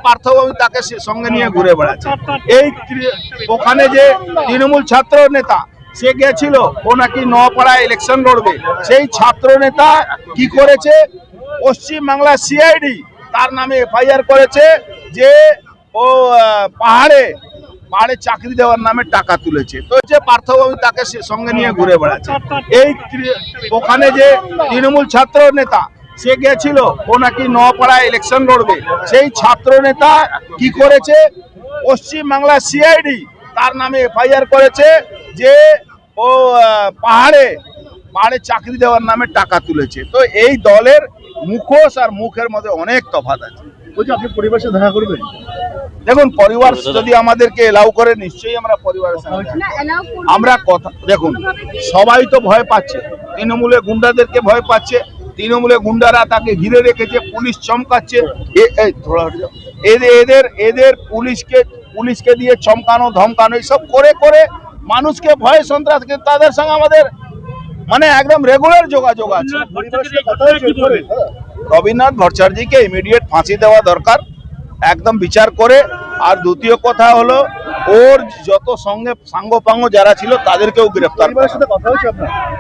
পার্থভূমি তাকে সঙ্গে নিয়ে ঘুরে বেড়াচ্ছে। এই ওখানে যে তৃণমূল ছাত্র নেতা সে গেছিল, ও নাকি নপাড়ায় ইলেকশন লড়বে। সেই ছাত্র নেতা কি করেছে, পশ্চিমবাংলা সিআইডি তার নামে এফআইআর করেছে যে ও পাহাড়ে চাকরি দেওয়ার নামে টাকা তুলেছে। তো যে পার্থভূমি তাকে সঙ্গে নিয়ে ঘুরে বেড়াচ্ছে। এই ওখানে যে তৃণমূল ছাত্র নেতা সে গেছিল, ও নাকি নপাড়ায় ইলেকশন লড়বে। সেই ছাত্র নেতা কি করেছে, পশ্চিমবাংলা সিআইডি তার নামে এফআইআর করেছে যে ও পাহাড়ে চাকরি দেওয়ার নামে টাকা তুলেছে। তো এই দলের মুখোশ আর মুখের মধ্যে অনেক তফাৎ আছে। বলছি, আপনি পরিবারের সাথে দেখা করবেন? দেখুন, পরিবার যদি আমাদেরকে এলাউ করে, নিশ্চয়ই আমরা পরিবারের সঙ্গে আমরা কথা। দেখুন, সবাই তো ভয় পাচ্ছে, তৃণমূলে গুন্ডাদেরকে ভয় পাচ্ছে, তৃণমূলে গুন্ডারা তাকে ঘিরে রেখেছে, পুলিশ চমকাচ্ছে। এদের পুলিশকে দিয়ে চমকানো ধমকানো এইসব করে করে মানুষকে ভয় সন্ত্রাস, তাদের সঙ্গে আমাদের মানে একদম রেগুলার যোগাযোগ আছে। রবীন্দ্রনাথ ভট্টাচার্যকে ইমিডিয়েট ফাঁসি দেওয়া দরকার, একদম বিচার করে। আর দ্বিতীয় কথা হলো, ওর যত সঙ্গে সাঙ্গপাঙ্গ যারা ছিল তাদেরকেও গ্রেফতার।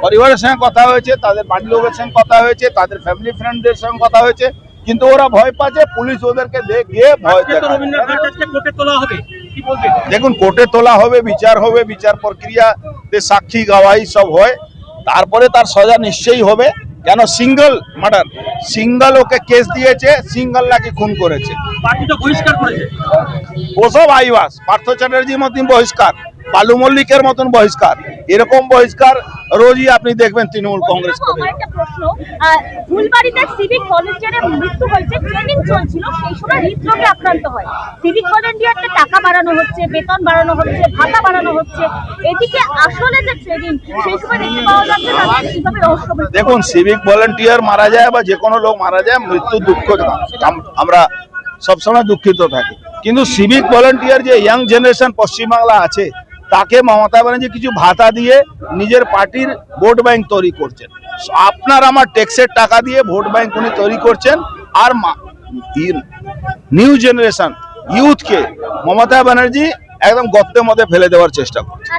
পরিবারের সঙ্গে কথা হয়েছে, তাদের বাড়ির লোকের সঙ্গে কথা হয়েছে, তাদের ফ্যামিলি ফ্রেন্ডদের সঙ্গে কথা হয়েছে, কিন্তু ওরা ভয় পাচ্ছে, পুলিশ ওদেরকে গিয়ে ভয় দেখায়। দেখুন, কোর্টে তোলা হবে, বিচার হবে, বিচার প্রক্রিয়াতে সাক্ষী গাওয়াই সব হয়, তারপরে তার সাজা নিশ্চয়ই হবে। কেন সিঙ্গল মার্ডার, সিঙ্গল ওকে কেস দিয়েছে, সিঙ্গল নাকি খুন করেছে, ওসব আইওয়াস। পার্থ চ্যাটার্জির মতন বহিষ্কার, বালু মল্লিকের মতন বহিষ্কার, এরকম বহিষ্কার রোজই আপনি দেখবেন তৃণমূল কংগ্রেস করে। ফুলবাড়িতে সিভিক ভলান্টিয়ারের মৃত্যু হয়েছে, ট্রেনিং চলছিল, সেই সময় হৃদরোগে আক্রান্ত হয়। সিভিক ভলান্টিয়ারদের টাকা বাড়ানো হচ্ছে, বেতন বাড়ানো হচ্ছে, ভাতা বাড়ানো হচ্ছে, এদিকে আসলে যে ট্রেনিং সেই সময় দেখতে পাওয়া যাচ্ছে তাদের কিভাবে রহস্য। দেখুন, সিভিক ভলান্টিয়ার মারা যায় বা যে কোনো লোক মারা যায়, মৃত্যু দুঃখ, আমরা সবসময় দুঃখিত থাকি, কিন্তু সিভিক ভলান্টিয়ার যে ইয়াং জেনারেশন পশ্চিমবাংলা আছে, তাকে মমতা ব্যানার্জি কিছু ভাতা দিয়ে নিজের পার্টির ভোট ব্যাংক তৈরি করছেন। আপনার আমার ট্যাক্সের টাকা দিয়ে ভোট ব্যাংক উনি তৈরি করছেন। আর নিউ জেনারেশন ইউথকে মমতা ব্যানার্জি একদম গর্তের মধ্যে ফেলে দেওয়ার চেষ্টা করছে।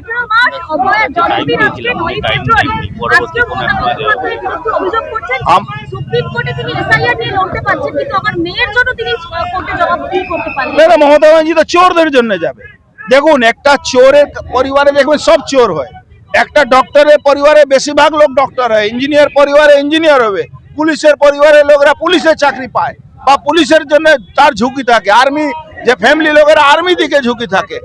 মমতা ব্যানার্জি তো চোরদের জন্য যাবে। দেখুন, একটা চোরের পরিবারে দেখবেন সব চোর হয়, একটা ডক্টরের পরিবারে বেশিরভাগ লোক ডক্টর হয়, ইঞ্জিনিয়ার পরিবারে ইঞ্জিনিয়ার হবে, পুলিশের পরিবারের লোকরা পুলিশের চাকরি পায় বা পুলিশের জন্য তার ঝুঁকি থাকে, আর্মি যে ফ্যামিলি লোকেরা আর্মি দিকে ঝুঁকি থাকে।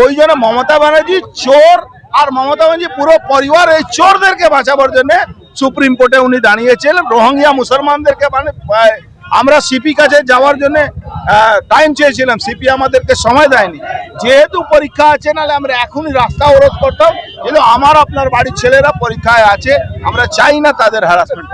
ওই জন্য মমতা ব্যানার্জি চোর, আর মমতা ব্যানার্জি পুরো পরিবার এই চোরদেরকে বাঁচাবার জন্য সুপ্রিম কোর্টে উনি দাঁড়িয়েছিলেন। রোহিঙ্গা মুসলমানদেরকে আমরা সিপি কাছে যাওয়ার জন্য টাইম চেয়েছিলাম, সিপি আমাদেরকে সময় দেয়নি, যেহেতু পরীক্ষা আছে, নাহলে আমরা এখনই রাস্তা অবরোধ করতাম। কিন্তু আমার আপনার বাড়ির ছেলেরা পরীক্ষায় আছে, আমরা চাই না তাদের হ্যারাসমেন্ট।